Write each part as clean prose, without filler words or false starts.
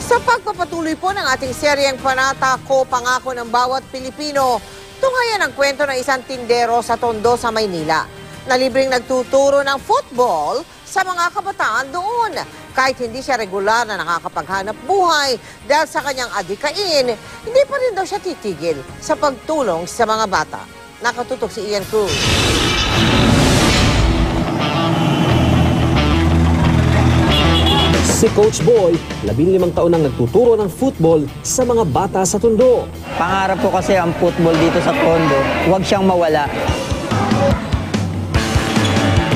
Sa pagpapatuloy po ng ating seryeng Panata Ko Pangako ng Bawat Pilipino, tunghayan ang kwento ng isang tindero sa Tondo sa Maynila na libreng nagtuturo ng football sa mga kabataan doon. Kahit hindi siya regular na nakakapaghanap buhay dahil sa kanyang adikain, hindi pa rin daw siya titigil sa pagtulong sa mga bata. Nakatutok si Ian Cruz. Si Coach Boy, 15 taon nang nagtuturo ng football sa mga bata sa Tondo. Pangarap ko kasi ang football dito sa Tondo, huwag siyang mawala.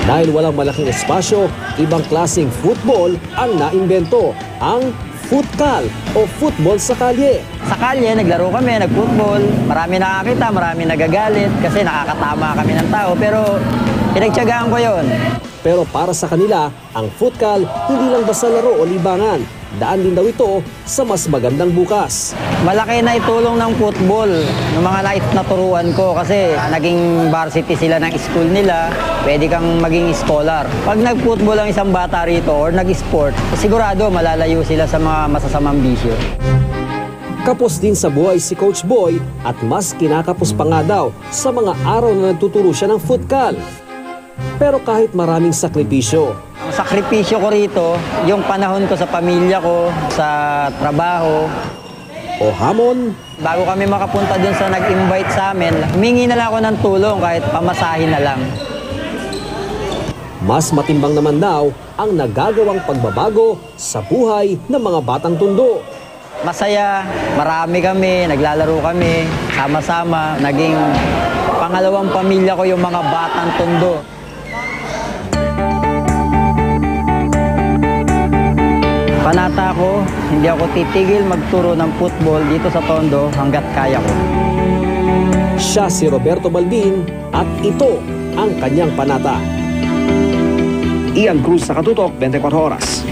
Dahil walang malaking espasyo, ibang klaseng football ang naimbento, ang Footcal o football sa kalye. Sa kalye, naglaro kami, nag-football. Marami nakakita, marami nagagalit kasi nakakatama kami ng tao. Pero pinagtiyagaan ko yon. Pero para sa kanila, ang Footcal hindi lang basta laro o libangan. Daan din daw ito sa mas magandang bukas. Malaki na itulong ng football ng mga naturuan ko kasi naging varsity sila ng school nila, pwede kang maging scholar. Pag nag-football ang isang bata rito or nag-sport, sigurado malalayo sila sa mga masasamang bisyo. Kapos din sa buhay si Coach Boy at mas kinakapos pa nga daw sa mga araw na nagtuturo siya ng Footcal. Pero kahit maraming sakripisyo, ang sakripisyo ko rito, yung panahon ko sa pamilya ko, sa trabaho. O hamon, Bago kami makapunta dun sa nag-invite sa amin, humingi na lang ako ng tulong kahit pamasahin na lang. mas matimbang naman daw ang nagagawang pagbabago sa buhay ng mga batang Tondo. Masaya, marami kami, naglalaro kami, sama-sama, naging pangalawang pamilya ko yung mga batang Tondo. Panata ko, hindi ako titigil magturo ng football dito sa Tondo hanggat kaya ko. Siya si Roberto Baldin at ito ang kanyang panata. Ian Cruz, Nakatutok, 24 Oras.